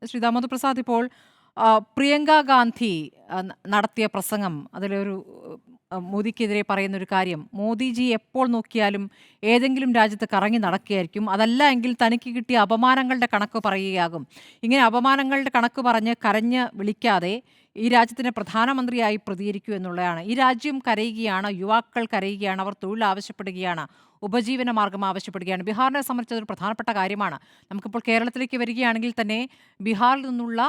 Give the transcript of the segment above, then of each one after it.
ശ്രീ ദാമോദർ പ്രസാദ്, ഇപ്പോൾ പ്രിയങ്ക ഗാന്ധി നടത്തിയ പ്രസംഗം അതിലൊരു മോദിക്കെതിരെ പറയുന്നൊരു കാര്യം, മോദിജി എപ്പോൾ നോക്കിയാലും ഏതെങ്കിലും രാജ്യത്ത് കറങ്ങി നടക്കുകയായിരിക്കും, അതല്ല എങ്കിൽ തനിക്ക് കിട്ടിയ അപമാനങ്ങളുടെ കണക്ക് പറയുകയാകും. ഇങ്ങനെ അപമാനങ്ങളുടെ കണക്ക് പറഞ്ഞ് കരഞ്ഞ് വിളിക്കാതെ ഈ രാജ്യത്തിൻ്റെ പ്രധാനമന്ത്രിയായി പ്രതികരിക്കൂ എന്നുള്ളതാണ്. ഈ രാജ്യം കരയുകയാണ്, യുവാക്കൾ കരയുകയാണ്, അവർ തൊഴിൽ ആവശ്യപ്പെടുകയാണ്, ഉപജീവന മാർഗം ആവശ്യപ്പെടുകയാണ്. ബീഹാറിനെ സംബന്ധിച്ച് അതൊരു പ്രധാനപ്പെട്ട കാര്യമാണ്. നമുക്കിപ്പോൾ കേരളത്തിലേക്ക് വരികയാണെങ്കിൽ തന്നെ ബീഹാറിൽ നിന്നുള്ള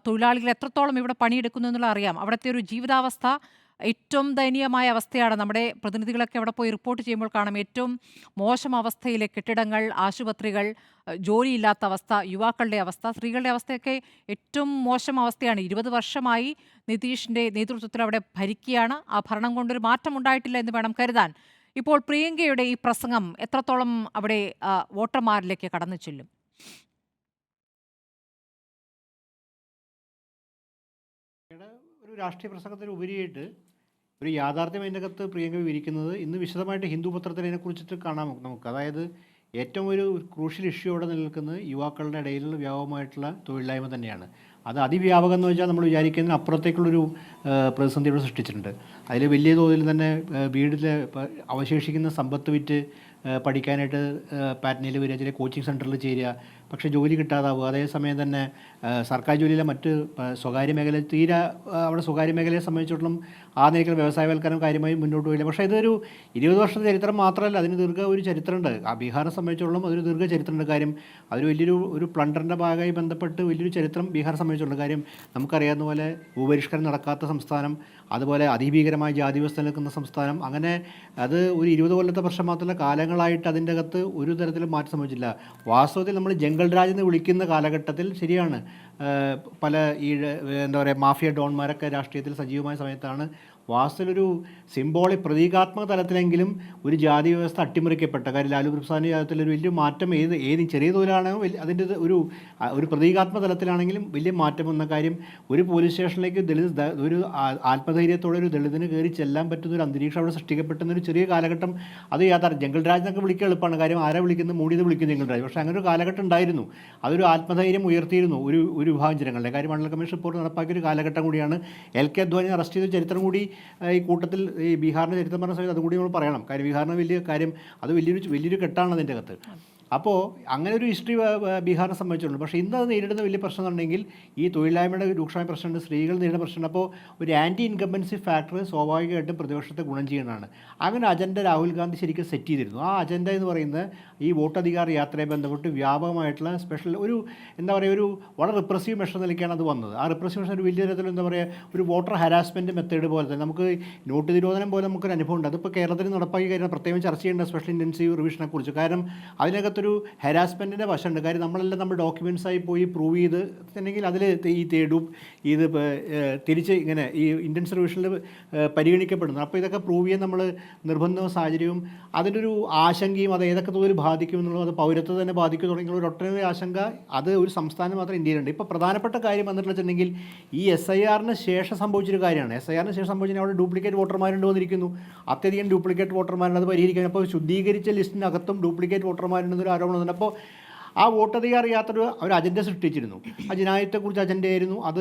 തൊഴിലാളികൾ എത്രത്തോളം ഇവിടെ പണിയെടുക്കുന്നു എന്നുള്ള അറിയാം. അവിടുത്തെ ഒരു ജീവിതാവസ്ഥ ഏറ്റവും ദയനീയമായ അവസ്ഥയാണ്. നമ്മുടെ പ്രതിനിധികളൊക്കെ അവിടെ പോയി റിപ്പോർട്ട് ചെയ്യുമ്പോൾ കാണാം, ഏറ്റവും മോശം അവസ്ഥയിലെ കെട്ടിടങ്ങൾ, ആശുപത്രികൾ, ജോലിയില്ലാത്ത അവസ്ഥ, യുവാക്കളുടെ അവസ്ഥ, സ്ത്രീകളുടെ അവസ്ഥയൊക്കെ ഏറ്റവും മോശം അവസ്ഥയാണ്. 20 വർഷമായി നിതീഷിൻ്റെ നേതൃത്വത്തിൽ അവിടെ ഭരിക്കുകയാണ്. ആ ഭരണം കൊണ്ടൊരു മാറ്റം ഉണ്ടായിട്ടില്ല എന്ന് വേണം കരുതാൻ. ഇപ്പോൾ പ്രിയങ്കയുടെ ഈ പ്രസംഗം എത്രത്തോളം അവിടെ വോട്ടർമാരിലേക്ക് കടന്നു ചെല്ലും? ഒരു രാഷ്ട്രീയ പ്രസംഗത്തിന് ഉപരിയായിട്ട് ഒരു യാഥാർത്ഥ്യം അതിനകത്ത് പ്രിയങ്ക വിവരിക്കുന്നത് ഇന്ന് വിശദമായിട്ട് ഹിന്ദു പത്രത്തിൽ അതിനെക്കുറിച്ചിട്ട് കാണാം നമുക്ക്. അതായത് ഏറ്റവും ഒരു ക്രൂഷ്യൽ ഇഷ്യൂ അവിടെ നിൽക്കുന്നത് യുവാക്കളുടെ ഇടയിലുള്ള വ്യാപകമായിട്ടുള്ള തൊഴിലില്ലായ്മ തന്നെയാണ്. അത് അതിവ്യാപകം എന്ന് വെച്ചാൽ നമ്മൾ വിചാരിക്കുന്നതിന് അപ്പുറത്തേക്കുള്ളൊരു പ്രതിസന്ധി ഇവിടെ സൃഷ്ടിച്ചിട്ടുണ്ട്. അതിൽ വലിയ തോതിൽ തന്നെ വീട്ടിൽ അവശേഷിക്കുന്ന സമ്പത്ത് വിറ്റ് പഠിക്കാനായിട്ട് പാറ്റ്നയിൽ വരിക, ചില കോച്ചിങ് സെൻറ്ററിൽ ചേരുക, പക്ഷേ ജോലി കിട്ടാതാവുക. അതേസമയം തന്നെ സർക്കാർ ജോലിയിലെ മറ്റ് സ്വകാര്യ മേഖല തീരെ അവിടെ സ്വകാര്യ മേഖലയെ സംബന്ധിച്ചിടത്തോളം ആ നിലയ്ക്കുള്ള വ്യവസായവൽക്കരണം കാര്യമായി മുന്നോട്ട് പോയില്ല. പക്ഷേ ഇതൊരു 20 വർഷത്തെ ചരിത്രം മാത്രമല്ല, അതിന് ഒരു ചരിത്രമുണ്ട്. ആ ബീഹാറിനെ സംബന്ധിച്ചിടത്തോളം അതൊരു ചരിത്രമുണ്ട്. കാര്യം അതൊരു ഒരു പ്ലണ്ടറിൻ്റെ ഭാഗമായി ബന്ധപ്പെട്ട് വലിയൊരു ചരിത്രം ബീഹാറെ സംബന്ധിച്ചുള്ള കാര്യം നമുക്കറിയാവുന്ന പോലെ ഭൂപരിഷ്കരണം നടക്കാത്ത സംസ്ഥാനം, അതുപോലെ അതിഭീകരമായ ജാതി വ്യവസ്ഥ നിൽക്കുന്ന സംസ്ഥാനം. അങ്ങനെ അത് ഒരു 20 കൊല്ലത്തെ പ്രശ്നം മാത്രമല്ല, കാലങ്ങളായിട്ട് അതിൻ്റെ അകത്ത് ഒരു തരത്തിലും മാറ്റം സംഭവിച്ചില്ല. വാസ്തവത്തിൽ നമ്മൾ ജംഗൽ രാജ് എന്ന് വിളിക്കുന്ന കാലഘട്ടത്തിൽ ശരിയാണ്, പല ഈ എന്താ പറയുക മാഫിയ ഡോൺമാരൊക്കെ രാഷ്ട്രീയത്തിൽ സജീവമായ സമയത്താണ് വാസ്തവത്തിലൊരു സിംബോളിക് പ്രതീകാത്മക തലത്തിലെങ്കിലും ഒരു ജാതി വ്യവസ്ഥ അട്ടിമറിക്കപ്പെട്ട കാര്യം. ലാലു പ്രസാദിൻ്റെ ജാതത്തിലൊരു വലിയ മാറ്റം ഏത് ചെറിയ തോതിലാണെങ്കിൽ അതിൻ്റെ ഒരു പ്രതീകാത്മക തലത്തിലാണെങ്കിലും വലിയ മാറ്റം വന്ന കാര്യം. ഒരു പോലീസ് സ്റ്റേഷനിലേക്ക് ഒരു ആത്മധൈര്യത്തോടെ ഒരു ദളിതിന് കയറി ചെല്ലാൻ പറ്റുന്ന ഒരു അന്തരീക്ഷം അവിടെ സൃഷ്ടിക്കപ്പെട്ടുന്ന ഒരു ചെറിയ കാലഘട്ടം. അത് യാഥാർത്ഥ്യം. ജംഗൽ രാജ് എന്നൊക്കെ വിളിക്കാൻ എളുപ്പമാണ്, കാര്യം ആരാ വിളിക്കുന്നത്, മൂടിയത് വിളിക്കുന്നത് ജംഗൽ രാജ്. പക്ഷേ അങ്ങനെ ഒരു കാലഘട്ടം ഉണ്ടായിരുന്നു. അതൊരു ആത്മധൈര്യം ഉയർത്തിയിരുന്നു ഒരു വിഭാഗം ജനങ്ങളുടെ. കാര്യം മണ്ഡല കമ്മീഷൻ റിപ്പോർട്ട് നടപ്പാക്കിയ ഒരു കാലഘട്ടം കൂടിയാണ്. LK അദ്വാനി അറസ്റ്റ് ചെയ്ത ചരിത്രം കൂടി ഈ കൂട്ടത്തിൽ ഈ ബീഹാറിൻ്റെ ചരിത്രം പറഞ്ഞ സമയത്ത് അതുകൂടി നമ്മൾ പറയണം. കാര്യം ബീഹാറിന് വലിയ കാര്യം, അത് വലിയൊരു കെട്ടാണ് അതിൻ്റെ അകത്ത്. അപ്പോൾ അങ്ങനെ ഒരു ഹിസ്റ്ററി ബീഹാറിനെ സംബന്ധിച്ചുള്ളൂ. പക്ഷേ ഇന്ന് അത് നേരിടുന്ന വലിയ പ്രശ്നം എന്നുണ്ടെങ്കിൽ ഈ തൊഴിലില്ലായ്മയുടെ രൂക്ഷമായ പ്രശ്നമുണ്ട്, സ്ത്രീകൾ നേരിടുന്ന പ്രശ്നമുണ്ട്. അപ്പോൾ ഒരു ആൻറ്റി ഇൻകംബൻസി ഫാക്ടർ സ്വാഭാവികമായിട്ടും പ്രതിപക്ഷത്തെ ഗുണം ചെയ്യുന്നതാണ്. അങ്ങനെ അജണ്ട രാഹുൽ ഗാന്ധി ശരിക്കും സെറ്റ് ചെയ്തിരുന്നു. ആ അജണ്ട എന്ന് പറയുന്നത് ഈ വോട്ടധികാർ യാത്രയെ ബന്ധപ്പെട്ട് വ്യാപകമായിട്ടുള്ള സ്പെഷ്യൽ എന്താ പറയുക ഒരു വളരെ റിപ്രസീവ് മെഷർ നിലയ്ക്കാണ് അത് വന്നത്. ആ റിപ്രസീവ് മെഷർ ഒരു വലിയ തരത്തിൽ എന്താ പറയുക ഒരു വോട്ടർ ഹരാസ്മെൻറ്റ് മെത്തേഡ് പോലെ തന്നെ നമുക്ക് നോട്ട് നിരോധനം പോലെ നമുക്കൊരു അനുഭവം ഉണ്ട്. അതിപ്പോൾ കേരളത്തിൽ നടപ്പാക്കി കാര്യം പ്രത്യേകം ചർച്ച ചെയ്യേണ്ട സ്പെഷ്യൽ ഇൻറ്റൻസീവ് റിവിഷനെ കുറിച്ച്. കാരണം അതിനകത്തൊരു ഹരാസ്മെൻറ്റിൻ്റെ വശമുണ്ട്. കാര്യം നമ്മളെല്ലാം നമ്മുടെ ഡോക്യുമെൻറ്റ്സായി പോയി പ്രൂവ് ചെയ്ത് തന്നെങ്കിൽ അതിൽ ഇത് തിരിച്ച് ഇങ്ങനെ ഈ ഇൻറ്റൻസീവ് റിവിഷനിൽ പരിഗണിക്കപ്പെടുന്നു. അപ്പോൾ ഇതൊക്കെ പ്രൂവ് ചെയ്യാൻ നമ്മൾ നിർബന്ധവും സാഹചര്യവും അതിൻ്റെ ഒരു ആശങ്കയും അത് ഏതൊക്കെ തോതിൽ ബാധിക്കും എന്നുള്ളത്, അത് പൗരത്വം തന്നെ ബാധിക്കും തുടങ്ങിയുള്ള ഒരു ഒട്ടനവധി ആശങ്ക അത് ഒരു സംസ്ഥാനം മാത്രം ഇന്ത്യയിലുണ്ട്. ഇപ്പോൾ പ്രധാനപ്പെട്ട കാര്യം വന്നിട്ടുണ്ടെങ്കിൽ ഈ SIRന് ശേഷം സംഭവിച്ചൊരു കാര്യമാണ്. SIRന് ശേഷം സംഭവിച്ചാൽ അവിടെ ഡ്യൂപ്ലിക്കേറ്റ് വോട്ടർമാരുണ്ട് വന്നിരിക്കുന്നു. അത്യധികം ഡ്യൂപ്ലിക്കേറ്റ് വോട്ടർമാരുണ്ട്. അത് പരിഹരിക്കാൻ അപ്പോൾ ശുദ്ധീകരിച്ച ലിസ്റ്റിനകത്തും ഡ്യൂപ്ലിക്കേറ്റ് വോട്ടർമാരുണ്ടെന്നൊരു ആരോപണം വന്നിട്ടുണ്ട്. അപ്പോൾ ആ വോട്ടധികാർ യാത്ര ഒരു അജണ്ട സൃഷ്ടിച്ചിരുന്നു. ആ ജനാധിപത്യത്തെക്കുറിച്ച് അജണ്ടയായിരുന്നു. അത്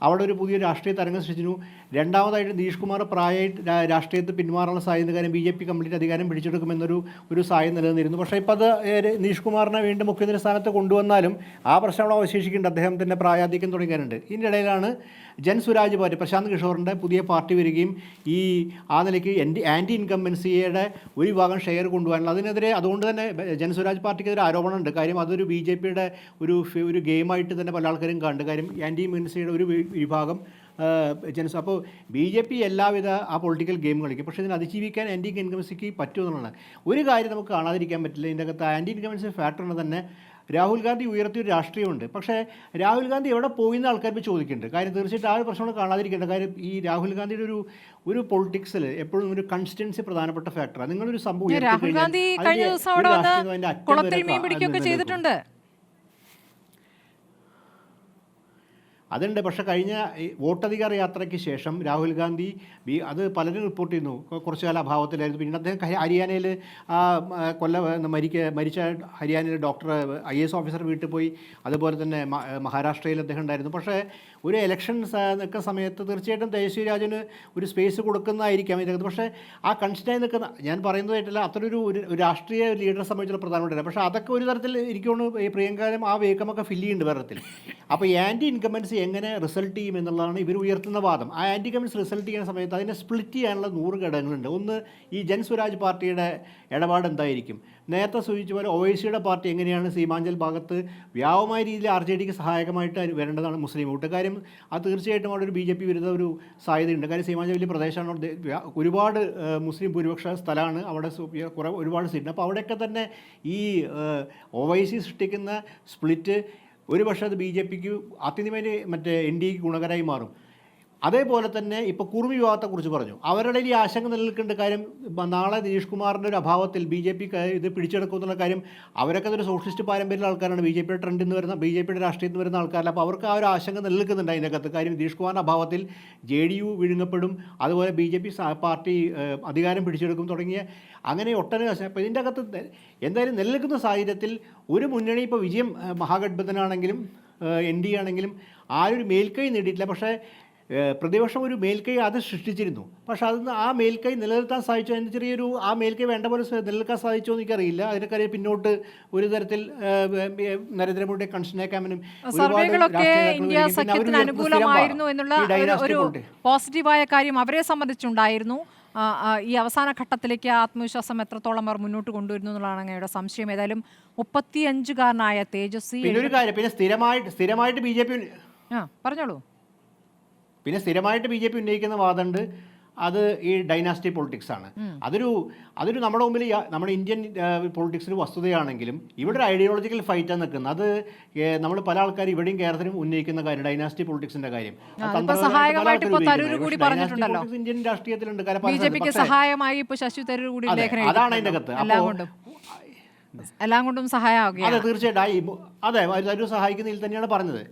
അവിടെ ഒരു പുതിയ രാഷ്ട്രീയ തരംഗം സൃഷ്ടിച്ചിരുന്നു. രണ്ടാമതായിട്ട് നിതീഷ് കുമാർ പ്രായമായിട്ട് രാഷ്ട്രീയത്തിൽ പിന്മാറാനുള്ള സാധ്യത, കാര്യം BJP കംപ്ലീറ്റ് അധികാരം പിടിച്ചെടുക്കുമെന്നൊരു സാധ്യത നിലനിന്നിരുന്നു. പക്ഷേ ഇപ്പോൾ അത് നിതീഷ് കുമാറിനെ വീണ്ടും മുഖ്യമന്ത്രി സ്ഥാനത്ത് കൊണ്ടുവന്നാലും ആ പ്രശ്നം അവിടെ അവശേഷിക്കുന്നുണ്ട്. അദ്ദേഹത്തിൻ്റെ പ്രായാധിക്യം തുടങ്ങിയാറുണ്ട്. ഇതിൻ്റെ ഇടയിലാണ് ജൻസുരാജ് പാർട്ടി, പ്രശാന്ത് കിഷോറിൻ്റെ പുതിയ പാർട്ടി വരികയും ഈ ആ നിലയ്ക്ക് ആൻറ്റി ഇൻകംബൻസിയുടെ ഒരു വിഭാഗം ഷെയർ കൊണ്ടുപോകാനുള്ള അതിനെതിരെ അതുകൊണ്ട് തന്നെ ജൻസുരാജ് പാർട്ടിക്കെതിരെ ആരോപണമുണ്ട്. കാര്യം അതൊരു BJPയുടെ ഒരു ഗെയിമായിട്ട് തന്നെ പല ആൾക്കാരും കണ്ട്. കാര്യം ആൻറ്റി ഇൻകംബൻസിയുടെ ഒരു വിഭാഗം അപ്പോൾ BJP എല്ലാവിധ ആ പൊളിറ്റിക്കൽ ഗെയിം കളിക്കും. പക്ഷേ ഇതിനെ അതിജീവിക്കാൻ ആൻറ്റി ഇൻകംബൻസിക്ക് പറ്റുമെന്നുള്ളതാണ്. ഒരു കാര്യം നമുക്ക് കാണാതിരിക്കാൻ പറ്റില്ല. ഇതിൻ്റെ അകത്ത് ആൻറ്റി ഇൻകംബൻസി ഫാക്ടറിന് തന്നെ രാഹുൽ ഗാന്ധി ഉയർത്തിയൊരു രാഷ്ട്രീയമുണ്ട്. പക്ഷേ രാഹുൽ ഗാന്ധി എവിടെ പോയിന്ന് ആൾക്കാർക്ക് ചോദിക്കുന്നുണ്ട്. കാര്യം തീർച്ചയായിട്ടും ആ ഒരു പ്രശ്നം കാണാതിരിക്കേണ്ട കാര്യം ഈ രാഹുൽ ഗാന്ധിയുടെ ഒരു പൊളിറ്റിക്സിൽ എപ്പോഴും ഒരു കൺസിസ്റ്റൻസി പ്രധാനപ്പെട്ട ഫാക്ടറാണ്. നിങ്ങളൊരു സംഭവം രാഹുൽ ഗാന്ധി കഴിഞ്ഞ ദിവസം അവിടെ വന്ന് കുളത്തിൽ മീൻ പിടിക്കുകയൊക്കെ ചെയ്തിട്ടുണ്ട്. അതുണ്ട്. പക്ഷേ കഴിഞ്ഞ ഈ വോട്ടധികാര യാത്രയ്ക്ക് ശേഷം രാഹുൽ ഗാന്ധി അത് പലരും റിപ്പോർട്ട് ചെയ്യുന്നു, കുറച്ചു കാലം അഭാവത്തിലായിരുന്നു. പിന്നീട് അദ്ദേഹം ഹരിയാനയിൽ മരിച്ച ഹരിയാനയിലെ ഡോക്ടർ IAS ഓഫീസർ വീട്ടിൽ പോയി. അതുപോലെ തന്നെ മഹാരാഷ്ട്രയിൽ അദ്ദേഹം ഉണ്ടായിരുന്നു. പക്ഷേ ഒരു ഇലക്ഷൻസ് നിൽക്കുന്ന സമയത്ത് തീർച്ചയായിട്ടും തേജസ്വി രാജന് ഒരു സ്പേസ് കൊടുക്കുന്നതായിരിക്കാം ഇതിനകത്ത്. പക്ഷേ ആ കൺസിഡായി നിൽക്കുന്ന, ഞാൻ പറയുന്നതായിട്ടല്ല, അത്രയൊരു ഒരു രാഷ്ട്രീയ ലീഡറെ സംബന്ധിച്ചുള്ള പ്രധാനമന്ത്രിയല്ല. പക്ഷേ അതൊക്കെ ഒരു തരത്തിൽ എനിക്കൊന്ന് ഈ പ്രിയങ്കാരം ആ വേക്കമൊക്കെ ഫില്ല് ചെയ്യുന്നുണ്ട് വേറെ തരത്തിൽ. അപ്പോൾ ഈ ആൻറ്റി ഇൻകംബൻസി എങ്ങനെ റിസൾട്ട് ചെയ്യും എന്നുള്ളതാണ് ഇവർ ഉയർത്തുന്ന വാദം. ആ ആൻറ്റി ഇൻകംബൻസി റിസൾട്ട് ചെയ്യുന്ന സമയത്ത് അതിനെ സ്പ്ലിറ്റ് ചെയ്യാനുള്ള 100 ഘടകങ്ങളുണ്ട്. ഒന്ന്, ഈ ജൻസ്വരാജ് പാർട്ടിയുടെ ഇടപാട് എന്തായിരിക്കും. നേരത്തെ സൂചിച്ച പോലെ OICയുടെ പാർട്ടി എങ്ങനെയാണ് സീമാഞ്ചൽ ഭാഗത്ത് വ്യാപകമായ രീതിയിൽ RJDക്ക് സഹായകമായിട്ട് വരേണ്ടതാണ് മുസ്ലിം വോട്ട്. കാര്യം അത് തീർച്ചയായിട്ടും അവിടെ ഒരു BJP വിരുദ്ധ ഒരു സാധ്യതയുണ്ട്. കാര്യം സീമാഞ്ചൽ വലിയ പ്രദേശമാണ്, ഒരുപാട് മുസ്ലിം ഭൂരിപക്ഷ സ്ഥലമാണ് അവിടെ, ഒരുപാട് സീറ്റ്. അപ്പോൾ അവിടെയൊക്കെ തന്നെ ഈ OIC സൃഷ്ടിക്കുന്ന സ്പ്ലിറ്റ് ഒരു പക്ഷേ അത് BJPക്ക് ആത്യന്തികമായി മറ്റേ NDAക്ക് ഗുണകരമായി മാറും. അതേപോലെ തന്നെ ഇപ്പോൾ കുർമി വിവാദത്തെക്കുറിച്ച് പറഞ്ഞു. അവരുടെ ഈ ആശങ്ക നിലനിൽക്കേണ്ട കാര്യം, നാളെ നിതീഷ് കുമാറിൻ്റെ ഒരു അഭാവത്തിൽ BJP ഇത് പിടിച്ചെടുക്കും എന്നുള്ള കാര്യം. അവരൊക്കെ ഒരു സോഷ്യലിസ്റ്റ് പാരമ്പര്യമുള്ള ആൾക്കാരാണ്, BJPയുടെ ട്രെൻഡിൽ നിന്ന് വരുന്ന, BJPയുടെ രാഷ്ട്രീയത്തിൽ നിന്ന് വരുന്ന ആൾക്കാരല്ല. അപ്പോൾ അവർക്ക് ആ ഒരു ആശങ്ക നിലനിൽക്കുന്നുണ്ട് അതിനകത്ത്. കാര്യം നിതീഷ് കുമാറിൻ്റെ അഭാവത്തിൽ JDU വിഴുങ്ങപ്പെടും, അതുപോലെ BJP പാർട്ടി അധികാരം പിടിച്ചെടുക്കും തുടങ്ങിയ അങ്ങനെ ഒട്ടനവധി ആശങ്ക. അപ്പോൾ ഇതിൻ്റെ അകത്ത് എന്തായാലും നിലനിൽക്കുന്ന സാഹചര്യത്തിൽ ഒരു മുന്നണി, ഇപ്പോൾ വിജയം മഹാഗഠബന്ധനാണെങ്കിലും NDA ആണെങ്കിലും ആരൊരു മേൽക്കൈ നേടിയിട്ടില്ല. പക്ഷേ പ്രതിപക്ഷം ഒരു മേൽക്കൈ അത് സൃഷ്ടിച്ചിരുന്നു. പക്ഷേ അതിന് ആ മേൽക്കൈ നിലനിർത്താൻ സാധിച്ചു. അതിന് ചെറിയൊരു ആ മേൽക്കൈ വേണ്ട പോലെ നിലനിൽക്കാൻ സാധിച്ചോ എന്ന് എനിക്കറിയില്ല. അതിനൊക്കെ പിന്നോട്ട് ഒരു തരത്തിൽ നരേന്ദ്രമോദിയെ കൺസിനേക്കാമെന്നും ഇന്ത്യ സഖ്യത്തിന് അനുകൂലമായിരുന്നു എന്നുള്ള ഒരു പോസിറ്റീവായ കാര്യം അവരെ സംബന്ധിച്ചുണ്ടായിരുന്നു. ഈ അവസാന ഘട്ടത്തിലേക്ക് ആത്മവിശ്വാസം എത്രത്തോളം അവർ മുന്നോട്ട് കൊണ്ടുവരുന്നു എന്നുള്ളതാണ് അങ്ങയുടെ സംശയം. ഏതായാലും 35-കാരനായ തേജസ്വി, ഒരു കാര്യം, പിന്നെ സ്ഥിരമായിട്ട് BJP പറഞ്ഞോളൂ. പിന്നെ സ്ഥിരമായിട്ട് BJP ഉന്നയിക്കുന്ന വാദമുണ്ട്, അത് ഈ ഡൈനാസ്റ്റി പൊളിറ്റിക്സ് ആണ്. അതൊരു നമ്മുടെ മുമ്പിൽ നമ്മുടെ ഇന്ത്യൻ പൊളിറ്റിക്സിന് വസ്തുതയാണെങ്കിലും ഇവിടെ ഒരു ഐഡിയോളജിക്കൽ ഫൈറ്റാണ് നിൽക്കുന്നത്. അത് നമ്മൾ പല ആൾക്കാർ ഇവിടെയും കേരളത്തിലും ഉന്നയിക്കുന്ന കാര്യം, ഡൈനാസ്റ്റി പൊളിറ്റിക്സിന്റെ കാര്യം. ഇന്ത്യൻ രാഷ്ട്രീയത്തിലുണ്ട്. അതാണ് അതിൻ്റെ അകത്ത്. എല്ലാം കൊണ്ടും സഹായമാകും. അതെ, തീർച്ചയായിട്ടും. അതെ, തരൂർ സഹായിക്കുന്നതിൽ തന്നെയാണ് പറഞ്ഞത്.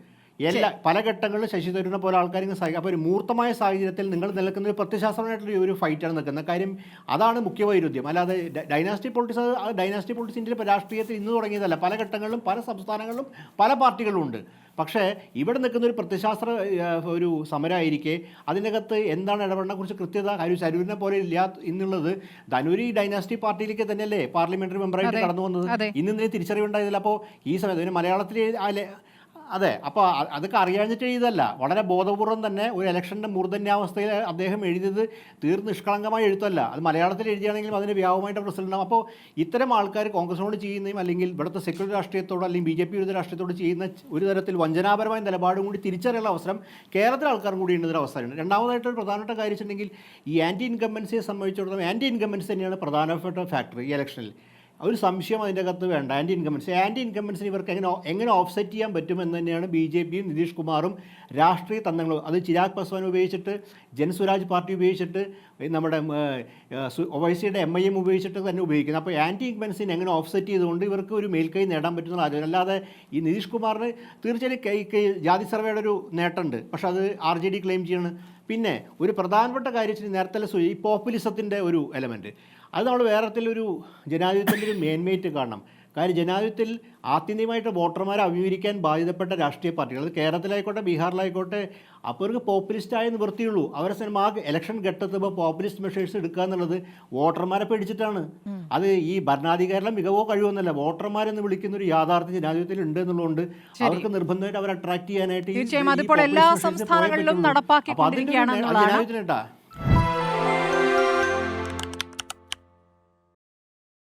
പല ഘട്ടങ്ങളിലും ശശി തരൂരിനെ പോലെ ആൾക്കാരിങ്ങനെ സഹായിക്കും. അപ്പോൾ ഒരു മൂർത്തമായ സാഹചര്യത്തിൽ നിങ്ങൾ നിൽക്കുന്ന ഒരു പ്രത്യശാസ്ത്രമായിട്ടുള്ള ഒരു ഫൈറ്റാണ് നിൽക്കുന്നത് കാര്യം. അതാണ് മുഖ്യ വൈരുദ്ധ്യം. അല്ലാതെ ഡൈനാസ്റ്റി പൊളിറ്റിക്സ്, ഡൈനാസ്റ്റി പൊളിറ്റിക്സ് ഇന്ത്യയിലെ രാഷ്ട്രീയത്തിൽ ഇന്ന് തുടങ്ങിയതല്ല. പല ഘട്ടങ്ങളിലും പല സംസ്ഥാനങ്ങളിലും പല പാർട്ടികളും ഉണ്ട്. പക്ഷേ ഇവിടെ നിൽക്കുന്ന ഒരു പ്രത്യശാസ്ത്ര ഒരു സമരമായിരിക്കെ അതിനകത്ത് എന്താണ് ഇടപെടലിനെ കുറിച്ച് കൃത്യത തരൂരിനെ പോലെ ഇല്ല എന്നുള്ളത്. തരൂർ ഈ ഡൈനാസ്റ്റി പാർട്ടിയിലേക്ക് തന്നെയല്ലേ പാർലമെന്ററി മെമ്പറായിട്ട് കടന്നു വന്നത്. ഇന്ന് തിരിച്ചറിവുണ്ടായതില്ല. അപ്പോൾ ഈ സമയത്ത് മലയാളത്തിൽ അതെ, അപ്പോൾ അതൊക്കെ അറിയാഞ്ഞിട്ട് എഴുതല്ല, വളരെ ബോധപൂർവം തന്നെ ഒരു ഇലക്ഷൻ്റെ മൂർധന്യാവസ്ഥയിൽ അദ്ദേഹം എഴുതിയത് നിഷ്കളങ്കമായ എഴുത്തല്ല. അത് മലയാളത്തിൽ എഴുതിയാണെങ്കിലും അതിന് വ്യാപകമായിട്ട് റിസൾട്ട് ഉണ്ടാകും. അപ്പോൾ ഇത്തരം ആൾക്കാർ കോൺഗ്രസിനോട് ചെയ്യുന്നതും അല്ലെങ്കിൽ ഇവിടുത്തെ സെക്യുലർ രാഷ്ട്രീയത്തോട് അല്ലെങ്കിൽ BJP വിരുദ്ധ രാഷ്ട്രീയത്തോട് ചെയ്യുന്ന ഒരു തരത്തിൽ വഞ്ചനാപരമായ നിലപാടും കൂടി തിരിച്ചറിയാനുള്ള അവസരം കേരളത്തിലെ ആൾക്കാരും കൂടി ഉണ്ടെന്നൊരു അവസ്ഥയുണ്ട്. രണ്ടാമതായിട്ടൊരു പ്രധാനപ്പെട്ട കാര്യം വെച്ചിട്ടുണ്ടെങ്കിൽ ഈ ആൻറ്റി ഇൻകംബൻസിയെ സംബന്ധിച്ചിടത്തോളം ആൻറ്റി ഇൻകംബൻസി തന്നെയാണ് പ്രധാനപ്പെട്ട ഫാക്ടർ ഈ ഇലക്ഷനിൽ. ഒരു സംശയം അതിൻ്റെ അകത്ത് വേണ്ട. ആൻറ്റി ഇൻകംബൻസിന് ഇവർക്ക് എങ്ങനെ ഓഫ്സെറ്റ് ചെയ്യാൻ പറ്റുമെന്ന് തന്നെയാണ് BJPയും നിതീഷ് കുമാറും രാഷ്ട്രീയ തന്ത്രങ്ങളും. അത് ചിരാഗ് പാസ്വാൻ ഉപയോഗിച്ചിട്ട്, ജൻസ്വരാജ് പാർട്ടി ഉപയോഗിച്ചിട്ട്, നമ്മുടെ OICയുടെ MIM ഉപയോഗിച്ചിട്ട് തന്നെ ഉപയോഗിക്കുന്നത്. അപ്പോൾ ആൻറ്റി ഇൻകംബൻസിനെ എങ്ങനെ ഓഫ്സെറ്റ് ചെയ്തുകൊണ്ട് ഇവർക്ക് ഒരു മേൽക്കൈ നേടാൻ പറ്റുന്ന ആലോചന. അല്ലാതെ ഈ നിതീഷ് കുമാറിന് തീർച്ചയായും ജാതി സർവേയുടെ ഒരു നേട്ടമുണ്ട്, പക്ഷെ അത് RJD ക്ലെയിം ചെയ്യണം. പിന്നെ ഒരു പ്രധാനപ്പെട്ട കാര്യം നേരത്തെ ഈ പോപ്പുലിസത്തിൻ്റെ ഒരു എലമെൻറ്റ്, അത് നമ്മൾ വേറെത്തിലൊരു ജനാധിപത്യത്തിൻ്റെ ഒരു മേന്മയായിട്ട് കാണണം. കാര്യം ജനാധിപത്യത്തിൽ ആത്യന്തികമായിട്ട് വോട്ടർമാരെ അഭിമുഖീകരിക്കാൻ ബാധ്യതപ്പെട്ട രാഷ്ട്രീയ പാർട്ടികൾ, അത് കേരളത്തിലായിക്കോട്ടെ ബീഹാറിലായിക്കോട്ടെ, അപ്പോൾ അവർക്ക് പോപ്പുലിസ്റ്റായ നിവൃത്തിയുള്ളൂ. അവരെ സിനിമ ഇലക്ഷൻ ഘട്ടത്തുമ്പോൾ പോപ്പുലിസ്റ്റ് മെഷേഴ്സ് എടുക്കുക എന്നുള്ളത് വോട്ടർമാരെ പേടിച്ചിട്ടാണ്. അത് ഈ ഭരണാധികാരികളുടെ മികവോ കഴിവൊന്നുമല്ല, വോട്ടർമാരെന്ന് വിളിക്കുന്ന ഒരു യാഥാർത്ഥ്യ ജനാധിപത്യത്തിൽ ഉണ്ട് എന്നുള്ളതുകൊണ്ട് അവർക്ക് നിർബന്ധമായിട്ട് അവരെ അട്രാക്ട് ചെയ്യാനായിട്ട് എല്ലാ സംസ്ഥാനങ്ങളിലും നടപ്പാക്കിക്കൊണ്ടിരിക്കുകയാണ്.